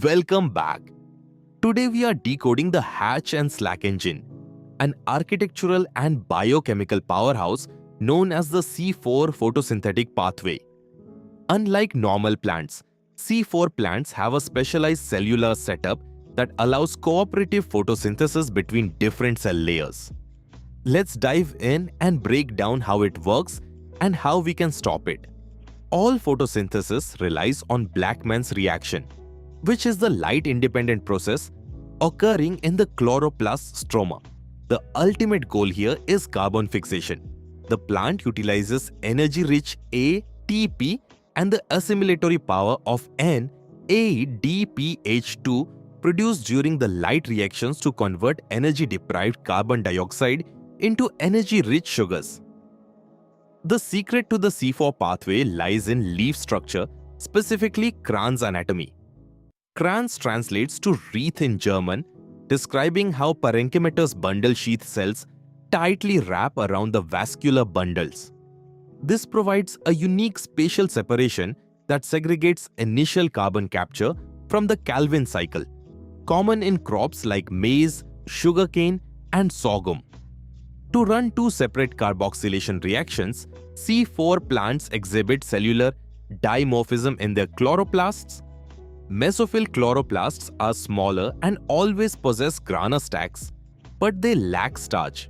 Welcome back. Today we are decoding the Hatch and Slack engine, an architectural and biochemical powerhouse known as the C4 photosynthetic pathway. Unlike normal plants, C4 plants have a specialized cellular setup that allows cooperative photosynthesis between different cell layers. Let's dive in and break down how it works and how we can stop it. All photosynthesis relies on Blackman's reaction, which is the light-independent process occurring in the chloroplast stroma. The ultimate goal here is carbon fixation. The plant utilizes energy-rich ATP and the assimilatory power of NADPH2 produced during the light reactions to convert energy-deprived carbon dioxide into energy-rich sugars. The secret to the C4 pathway lies in leaf structure, specifically kranz anatomy. Kranz translates to wreath in German, describing how parenchymatous bundle sheath cells tightly wrap around the vascular bundles. This provides a unique spatial separation that segregates initial carbon capture from the Calvin cycle, common in crops like maize, sugarcane, and sorghum. To run two separate carboxylation reactions, C4 plants exhibit cellular dimorphism in their chloroplasts. Mesophyll chloroplasts are smaller and always possess grana stacks, but they lack starch.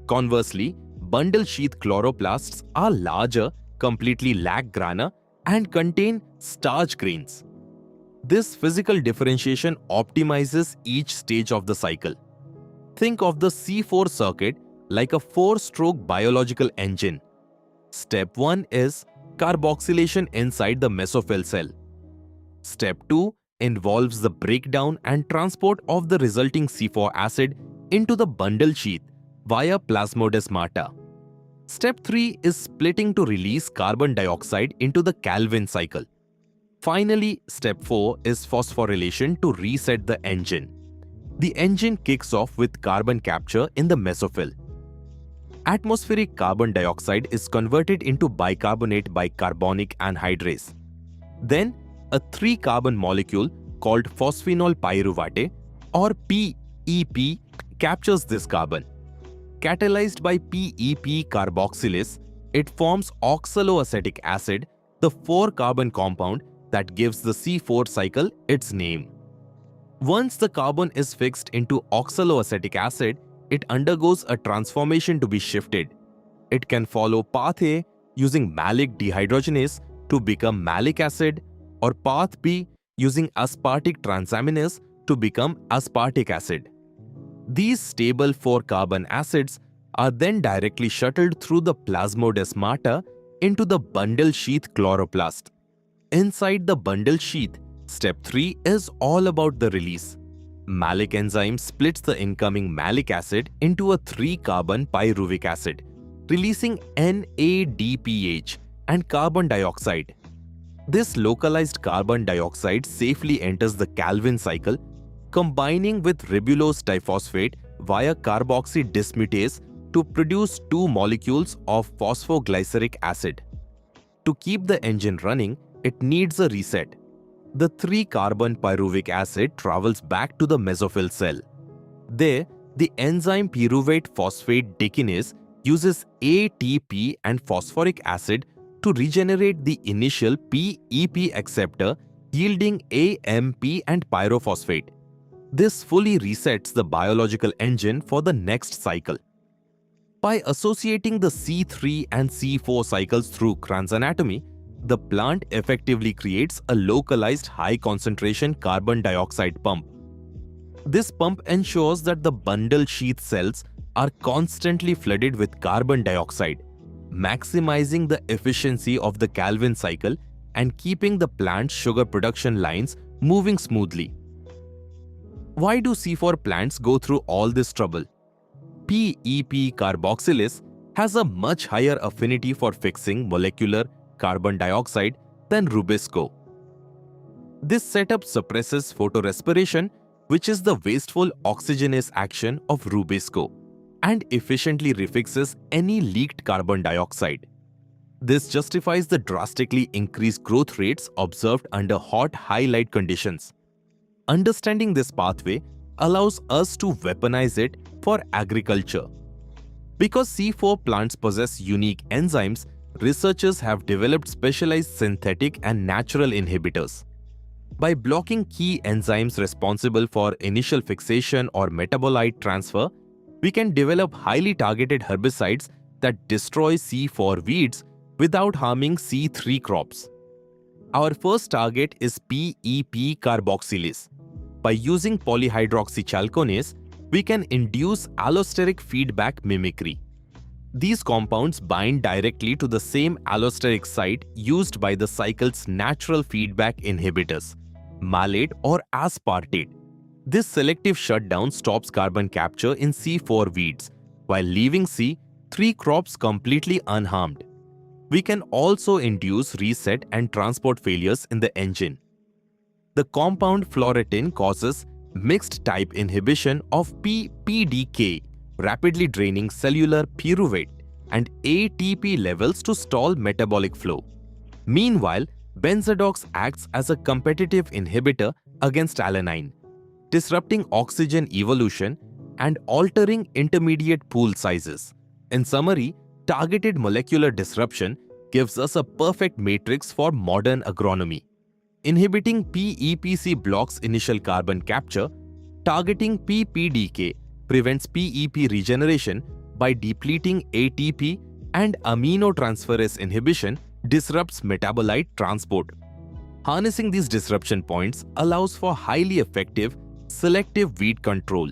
Conversely, bundle sheath chloroplasts are larger, completely lack grana, and contain starch grains. This physical differentiation optimizes each stage of the cycle. Think of the C4 circuit like a 4-stroke biological engine. Step 1 is carboxylation inside the mesophyll cell. Step 2 involves the breakdown and transport of the resulting C4 acid into the bundle sheath via plasmodesmata. Step 3 is splitting to release carbon dioxide into the Calvin cycle. Finally, step 4 is phosphorylation to reset the engine. The engine kicks off with carbon capture in the mesophyll. Atmospheric carbon dioxide is converted into bicarbonate by carbonic anhydrase. Then, a 3-carbon molecule called phosphenol pyruvate or PEP captures this carbon. Catalyzed by PEP carboxylase, it forms oxaloacetic acid, the 4-carbon compound that gives the C4 cycle its name. Once the carbon is fixed into oxaloacetic acid, it undergoes a transformation to be shifted. It can follow path A using malic dehydrogenase to become malic acid, or path B using aspartic transaminase to become aspartic acid. These stable 4-carbon acids are then directly shuttled through the plasmodesmata into the bundle sheath chloroplast. Inside the bundle sheath, step 3 is all about the release. Malic enzyme splits the incoming malic acid into a 3-carbon pyruvic acid, releasing NADPH and carbon dioxide. This localized carbon dioxide safely enters the Calvin cycle, combining with ribulose diphosphate via carboxy dismutase to produce 2 molecules of phosphoglyceric acid. To keep the engine running, it needs a reset. The 3-carbon pyruvic acid travels back to the mesophyll cell. There, the enzyme pyruvate phosphate dekinase uses ATP and phosphoric acid to regenerate the initial PEP acceptor, yielding AMP and pyrophosphate. This fully resets the biological engine for the next cycle. By associating the C3 and C4 cycles through kranz anatomy, the plant effectively creates a localized high-concentration carbon dioxide pump. This pump ensures that the bundle sheath cells are constantly flooded with carbon dioxide, maximizing the efficiency of the Calvin cycle and keeping the plant's sugar production lines moving smoothly. Why do C4 plants go through all this trouble? PEP carboxylase has a much higher affinity for fixing molecular carbon dioxide than rubisco. This setup suppresses photorespiration, which is the wasteful oxygenase action of rubisco, and efficiently refixes any leaked carbon dioxide. This justifies the drastically increased growth rates observed under hot high light conditions. Understanding this pathway allows us to weaponize it for agriculture. Because C4 plants possess unique enzymes, researchers have developed specialized synthetic and natural inhibitors. By blocking key enzymes responsible for initial fixation or metabolite transfer, we can develop highly targeted herbicides that destroy C4 weeds without harming C3 crops. Our first target is PEP carboxylase. By using polyhydroxychalconase, we can induce allosteric feedback mimicry. These compounds bind directly to the same allosteric site used by the cycle's natural feedback inhibitors, malate or aspartate. This selective shutdown stops carbon capture in C4 weeds, while leaving C3 crops completely unharmed. We can also induce reset and transport failures in the engine. The compound fluoretin causes mixed-type inhibition of PDK, rapidly draining cellular pyruvate and ATP levels to stall metabolic flow. Meanwhile, benzodox acts as a competitive inhibitor against alanine, disrupting oxygen evolution and altering intermediate pool sizes. In summary, targeted molecular disruption gives us a perfect matrix for modern agronomy. Inhibiting PEPC blocks initial carbon capture. Targeting PPDK prevents PEP regeneration by depleting ATP, and aminotransferase inhibition disrupts metabolite transport. Harnessing these disruption points allows for highly effective, selective weed control.